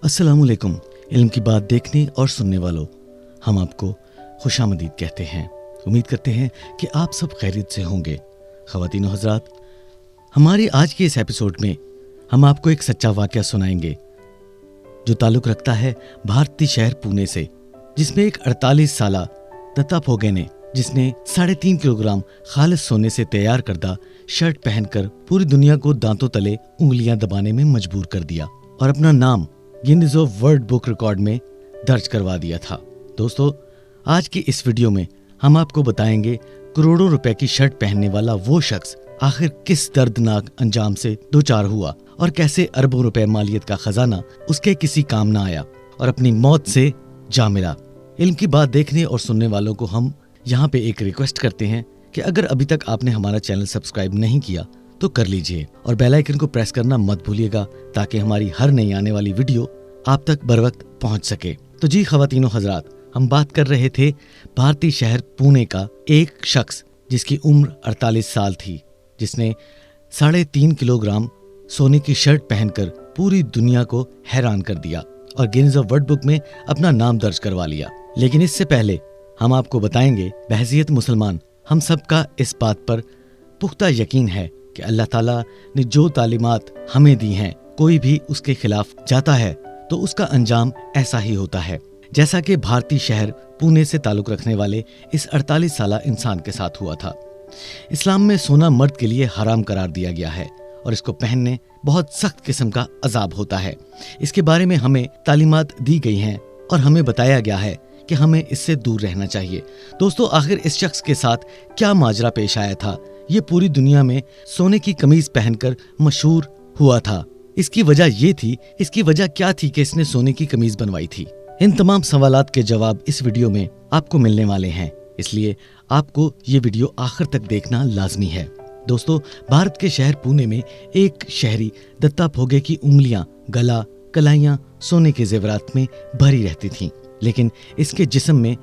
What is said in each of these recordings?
अस्सलाम वालेकुम। इल्म की बात देखने और सुनने वालों, हम आपको खुशामदीद कहते हैं। उम्मीद करते हैं कि आप सब खैरियत से होंगे। ख़वातीन और हज़रात, हमारी आज के इस एपिसोड में हम आपको एक सच्चा वाक़या सुनाएंगे जो ताल्लुक़ रखता है भारतीय शहर पुणे से, जिसमें एक 48 साला दत्ता फोगे ने, जिसने 3.5 किलोग्राम खालिस सोने से तैयार करदा शर्ट पहनकर पूरी दुनिया को दांतों तले उंगलियां दबाने में मजबूर कर दिया और अपना नाम Guinness of world book record में दर्ज करवा दिया था। दोस्तों, आज की इस वीडियो में हम आपको बताएंगे करोड़ों रुपए की शर्ट पहनने वाला वो शख्स आखिर किस दर्दनाक अंजाम से दोचार हुआ और कैसे अरबों रुपए मालियत का खजाना उसके किसी काम ना आया और अपनी मौत से जा मिला। इल्म की बात देखने और सुनने वालों को हम यहाँ पे एक रिक्वेस्ट करते हैं कि अगर अभी तक आपने हमारा चैनल सब्सक्राइब नहीं किया तो कर लीजिए और बेल आइकन को प्रेस करना मत भूलिएगा ताकि हमारी हर नई आने वाली वीडियो आप तक बर वक्त पहुँच सके। तो जी ख़वातीन और हज़रात, हम बात कर रहे थे भारतीय शहर पुणे का एक शख्स जिसकी उम्र 48 साल थी, जिसने 3.5 किलोग्राम सोने की शर्ट पहनकर पूरी दुनिया को हैरान कर दिया और गिनीज ऑफ वर्ल्ड बुक में अपना नाम दर्ज करवा लिया। लेकिन इससे पहले हम आपको बताएंगे, बहैसियत मुसलमान हम सब का इस बात पर पुख्ता यकीन है कि अल्लाह ताला ने जो तालीमात हमें दी हैं, कोई भी उसके खिलाफ जाता है तो उसका अंजाम ऐसा ही होता है, जैसा कि भारतीय शहर पुणे से ताल्लुक़ रखने वाले इस 48 साला इंसान के साथ हुआ था। इस्लाम में सोना मर्द के लिए हराम करार दिया गया है और इसको पहनने बहुत सख्त किस्म का अजाब होता है। इसके बारे में हमें तालीमात दी गई हैं और हमें बताया गया है कि हमें इससे दूर रहना चाहिए। दोस्तों, आखिर इस शख्स के साथ क्या माजरा पेश आया था? ये पूरी दुनिया में सोने की कमीज पहनकर मशहूर हुआ था। इसकी वजह क्या थी कि इसने सोने की कमीज बनवाई थी? इन तमाम सवालात के जवाब इस वीडियो में आपको मिलने वाले हैं, इसलिए आपको ये वीडियो आखिर तक देखना लाजमी है। दोस्तों, भारत के शहर पुणे में एक शहरी दत्ता फोगे की उंगलियां, गला, कलाइयां सोने के जेवरात में भरी रहती थीं, लेकिन इसके जिस्म में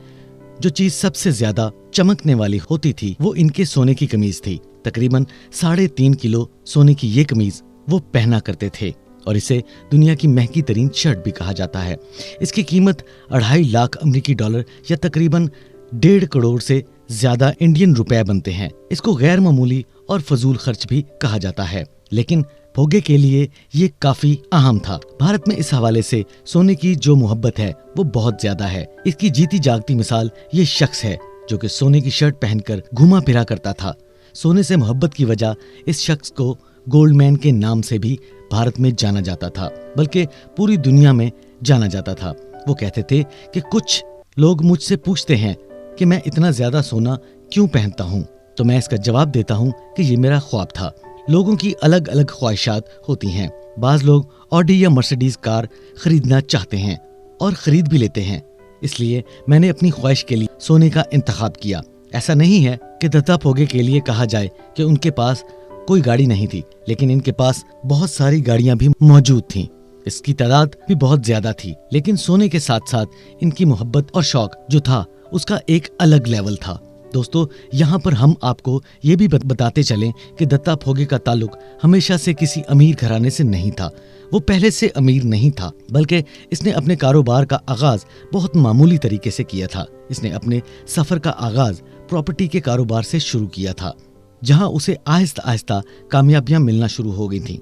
जो चीज सबसे ज्यादा चमकने वाली होती थी वो इनके सोने की कमीज थी। तकरीबन 3.5 किलो सोने की ये कमीज वो पहना करते थे और इसे दुनिया की महंगी तरीन शर्ट भी कहा जाता है। इसकी कीमत 2.5 लाख अमेरिकी डॉलर या तकरीबन 1.5 करोड़ से ज्यादा इंडियन रुपए बनते हैं। इसको गैर मामूली और फजूल खर्च भी कहा जाता है, लेकिन फोगे के लिए ये काफी अहम था। भारत में इस हवाले से सोने की जो मोहब्बत है वो बहुत ज्यादा है। इसकी जीती जागती मिसाल ये शख्स है जो कि सोने की शर्ट पहनकर घुमा फिरा करता था। सोने से मोहब्बत की वजह इस शख्स को गोल्डमैन के नाम से भी भारत में जाना जाता था, बल्कि पूरी दुनिया में जाना जाता था। वो कहते थे कि कुछ लोग मुझसे पूछते हैं कि मैं इतना ज्यादा सोना क्यों पहनता हूँ, तो मैं इसका जवाब देता हूँ कि ये मेरा ख्वाब था। लोगों की अलग अलग ख्वाहिशात होती हैं। बाज लोग ऑडी या मर्सिडीज कार खरीदना चाहते हैं और खरीद भी लेते हैं, इसलिए मैंने अपनी ख्वाहिश के लिए सोने का इंतखाब किया। ऐसा नहीं है कि दत्ता फोगे के लिए कहा जाए कि उनके पास कोई गाड़ी नहीं थी, लेकिन इनके पास बहुत सारी गाड़ियां भी मौजूद थीं। इसकी तादाद भी बहुत ज्यादा थी, लेकिन सोने के साथ साथ इनकी मोहब्बत और शौक जो था उसका एक अलग लेवल था। दोस्तों, यहाँ पर हम आपको ये भी बताते चलें कि दत्ता फोगे का ताल्लुक हमेशा से किसी अमीर घराने से नहीं था। वो पहले से अमीर नहीं था, बल्कि इसने अपने कारोबार का आगाज बहुत मामूली तरीके से किया था। इसने अपने सफर का आगाज प्रॉपर्टी के कारोबार से शुरू किया था, जहाँ उसे आहिस्ता आहिस्ता कामयाबियां मिलना शुरू हो गई थी।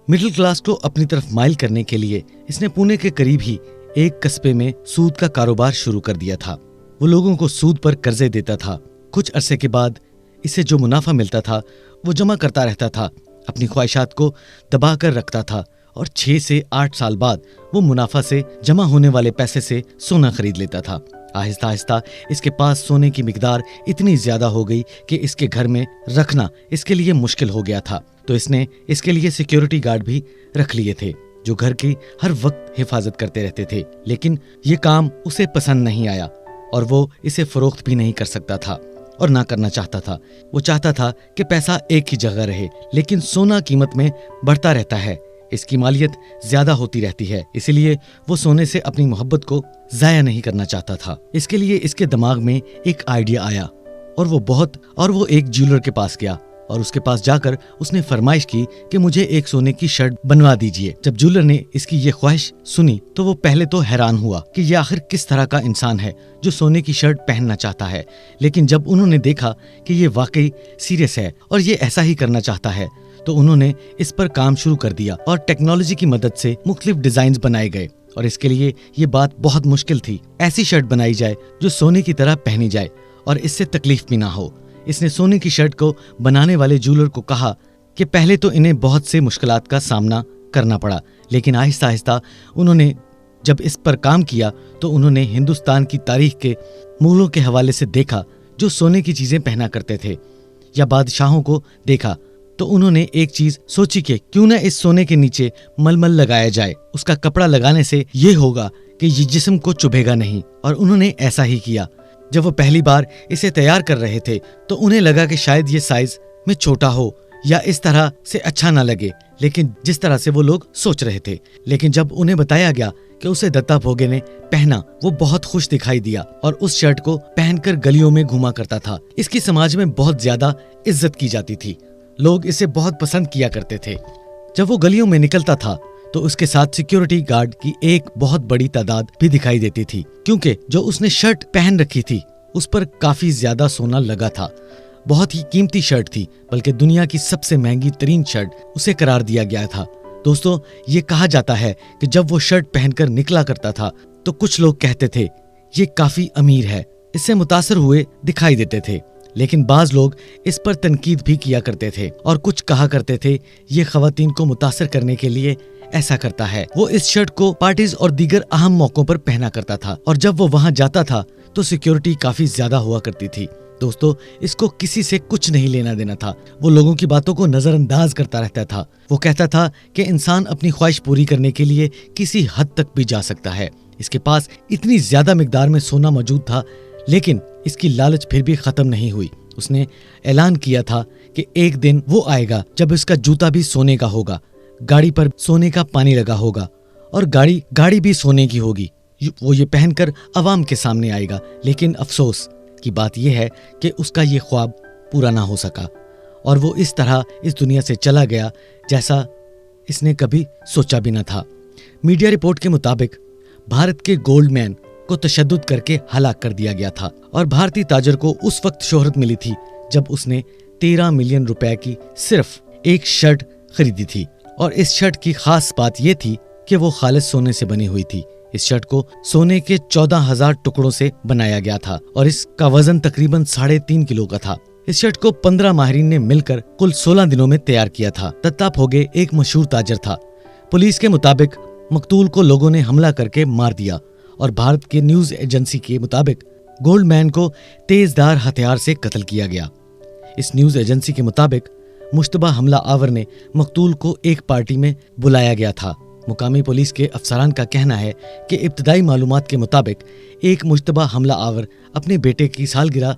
मिडिल क्लास को अपनी तरफ माइल करने के लिए इसने पुणे के करीब ही एक कस्बे में सूद का कारोबार शुरू कर दिया था। वो लोगों को सूद पर कर्जे देता था। कुछ अरसे के बाद इसे जो मुनाफा मिलता था वो जमा करता रहता था, अपनी ख्वाहिशात को दबा कर रखता था और 6 से 8 साल बाद वो मुनाफा से जमा होने वाले पैसे से सोना खरीद लेता था। आहिस्ता आहिस्ता इसके पास सोने की मिकदार इतनी ज्यादा हो गई कि इसके घर में रखना इसके लिए मुश्किल हो गया था। तो इसने इसके लिए सिक्योरिटी गार्ड भी रख लिए थे जो घर की हर वक्त हिफाजत करते रहते थे, लेकिन ये काम उसे पसंद नहीं आया और वो इसे फरोख्त भी नहीं कर सकता था और ना करना चाहता था। वो चाहता था कि पैसा एक ही जगह रहे, लेकिन सोना कीमत में बढ़ता रहता है, इसकी मालियत ज्यादा होती रहती है, इसलिए वो सोने से अपनी मोहब्बत को जाया नहीं करना चाहता था। इसके लिए इसके दिमाग में एक आइडिया आया और वो एक ज्वेलर के पास गया और उसके पास जाकर उसने फरमाइश की कि मुझे एक सोने की शर्ट बनवा दीजिए। जब जूलर ने इसकी ये ख्वाहिश सुनी तो वो पहले तो हैरान हुआ कि ये आखिर किस तरह का इंसान है जो सोने की शर्ट पहनना चाहता है, लेकिन जब उन्होंने देखा कि ये वाकई सीरियस है और ये ऐसा ही करना चाहता है तो उन्होंने इस पर काम शुरू कर दिया और टेक्नोलॉजी की मदद से मुख्तलिफ डिजाइन बनाए गए। और इसके लिए ये बात बहुत मुश्किल थी, ऐसी शर्ट बनाई जाए जो सोने की तरह पहनी जाए और इससे तकलीफ भी ना हो। इसने सोने की शर्ट को बनाने वाले जूलर को कहा कि पहले तो इन्हें बहुत से मुश्किलात का सामना करना पड़ा, लेकिन आहिस्ता आहिस्ता उन्होंने जब इस पर काम किया तो उन्होंने हिंदुस्तान की तारीख के मूलों के हवाले से देखा जो सोने की चीजें पहना करते थे या बादशाहों को देखा, तो उन्होंने एक चीज सोची कि क्यों न इस सोने के नीचे मलमल लगाया जाए। उसका कपड़ा लगाने से ये होगा कि ये जिस्म को चुभेगा नहीं, और उन्होंने ऐसा ही किया। जब वो पहली बार इसे तैयार कर रहे थे तो उन्हें लगा कि शायद ये साइज में छोटा हो या इस तरह से अच्छा ना लगे, लेकिन जिस तरह से वो लोग सोच रहे थे। लेकिन जब उन्हें बताया गया कि उसे दत्ता भोगे ने पहना, वो बहुत खुश दिखाई दिया और उस शर्ट को पहनकर गलियों में घूमा करता था। इसकी समाज में बहुत ज्यादा इज्जत की जाती थी, लोग इसे बहुत पसंद किया करते थे। जब वो गलियों में निकलता था तो उसके साथ सिक्योरिटी गार्ड की एक बहुत बड़ी तादाद भी दिखाई देती थी, क्योंकि जो उसने शर्ट पहन रखी थी उस पर काफी ज्यादा सोना लगा था। बहुत ही कीमती शर्ट थी, बल्कि दुनिया की सबसे महंगी तरीन शर्ट उसे करार दिया गया था। दोस्तों, ये कहा जाता है कि जब वो शर्ट पहनकर निकला करता था तो कुछ लोग कहते थे ये काफी अमीर है, इससे मुतासर हुए दिखाई देते थे, लेकिन बाज लोग इस पर तनकीद भी किया करते थे और कुछ कहा करते थे ये खवातीन को मुतासर करने के लिए ऐसा करता है। वो इस शर्ट को पार्टीज और दीगर अहम मौकों पर पहना करता था और जब वो वहां जाता था तो सिक्योरिटी काफी ज्यादा हुआ करती थी। दोस्तों, इसको किसी से कुछ नहीं लेना देना था, वो लोगों की बातों को नजरअंदाज करता रहता था। वो कहता था कि इंसान अपनी ख्वाहिश पूरी करने के लिए किसी हद तक भी जा सकता है। इसके पास इतनी ज्यादा मिकदार में सोना मौजूद था, लेकिन इसकी लालच फिर भी खत्म नहीं हुई। उसने ऐलान किया था कि एक दिन वो आएगा जब इसका जूता भी सोने का होगा, गाड़ी पर सोने का पानी लगा होगा और गाड़ी भी सोने की होगी। वो ये पहनकर अवाम के सामने आएगा। लेकिन अफसोस की बात यह है कि उसका ये ख्वाब पूरा ना हो सका और वो इस तरह इस दुनिया से चला गया जैसा इसने कभी सोचा भी न था। मीडिया रिपोर्ट के मुताबिक भारत के गोल्डमैन को तशद्दुद करके हलाक कर दिया गया था और भारतीय ताजर को उस वक्त शोहरत मिली थी जब उसने 13 मिलियन रुपए की सिर्फ एक शर्ट खरीदी थी। और इस शर्ट की खास बात यह थी कि वो खालिस सोने से बनी हुई थी। इस शर्ट को सोने के 14,000 टुकड़ों से बनाया गया था और इसका वजन तकरीबन 3.5 किलो का था। इस शर्ट को 15 माहिरीन ने मिलकर कुल 16 दिनों में तैयार किया था। दत्ता भोगे एक मशहूर ताजर था। पुलिस के मुताबिक मकतूल को लोगों ने हमला करके मार दिया और भारत के न्यूज एजेंसी के मुताबिक गोल्डमैन को तेजधार हथियार से कत्ल किया गया। इस न्यूज एजेंसी के मुताबिक मुश्तबा हमला आवर ने मकतूल को एक पार्टी में बुलाया गया था। मुकामी पुलिस के अफसरान का कहना है कि इब्तदाई मालूमात के मुताबिक एक मुश्तबा हमला आवर अपने बेटे की सालगिरह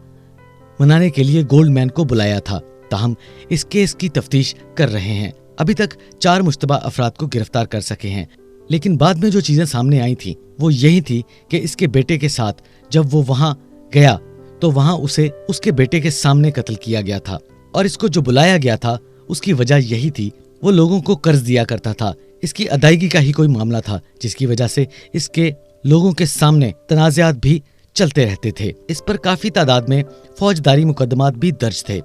मनाने के लिए गोल्डमैन को बुलाया था। ताहम इस केस की तफ्तीश कर रहे हैं। अभी तक 4 मुश्तबा अफराद को गिरफ्तार कर सके हैं, लेकिन बाद में जो चीजें सामने आई थी वो यही थी कि इसके बेटे के साथ जब वो वहां गया तो वहां उसे उसके बेटे के सामने कत्ल किया गया था और इसको जो बुलाया गया था उसकी वजह यही थी, वो लोगों को कर्ज दिया करता था। इसकी अदायगी का ही कोई मामला था जिसकी वजह से इसके लोगों के सामने तनाज़ात भी चलते रहते थे। इस पर काफी तादाद में फौजदारी मुकदमात भी दर्ज थे।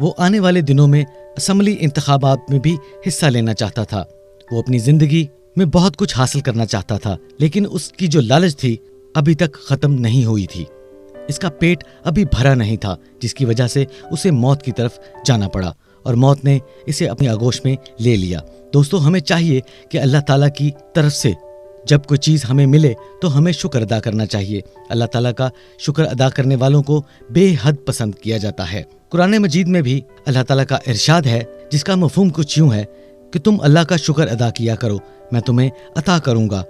वो आने वाले दिनों में असम्बली इंतखाबात में भी हिस्सा लेना चाहता था। वो अपनी जिंदगी में बहुत कुछ हासिल करना चाहता था, लेकिन उसकी जो लालच थी अभी तक खत्म नहीं हुई थी। इसका पेट अभी भरा नहीं था, जिसकी वजह से उसे मौत की तरफ जाना पड़ा और मौत ने इसे अपनी आगोश में ले लिया। दोस्तों, हमें चाहिए कि अल्लाह ताला की तरफ से जब कोई चीज़ हमें मिले तो हमें शुक्र अदा करना चाहिए। अल्लाह ताला का शुक्र अदा करने वालों को बेहद पसंद किया जाता है। कुरान मजीद में भी अल्लाह ताला का इरशाद है, जिसका मफहूम कुछ यूं है कि तुम अल्लाह का शुक्र अदा किया करो, मैं तुम्हें अता करूंगा।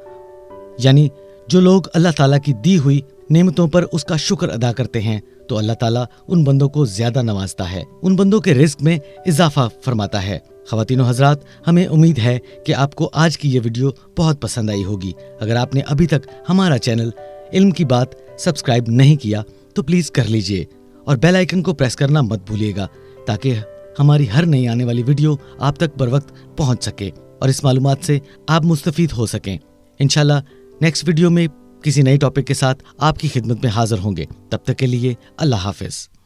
यानी जो लोग अल्लाह ताला की दी हुई नेमतों पर उसका शुक्र अदा करते हैं तो अल्लाह ताला उन बंदों को ज्यादा नवाजता है, उन बंदों के रिस्क में इजाफा फरमाता है। ख़वातीनो हज़रात, हमें उम्मीद है कि आपको आज की ये वीडियो बहुत पसंद आई होगी। अगर आपने अभी तक हमारा चैनल इल्म की बात सब्सक्राइब नहीं किया तो प्लीज़ कर लीजिए और बेल आइकन को प्रेस करना मत भूलिएगा, ताकि ہماری ہر نئی آنے والی ویڈیو آپ تک بر وقت پہنچ سکے اور اس معلومات سے آپ مستفید ہو سکیں۔ انشاءاللہ نیکسٹ ویڈیو میں کسی نئے ٹاپک کے ساتھ آپ کی خدمت میں حاضر ہوں گے۔ تب تک کے لیے اللہ حافظ۔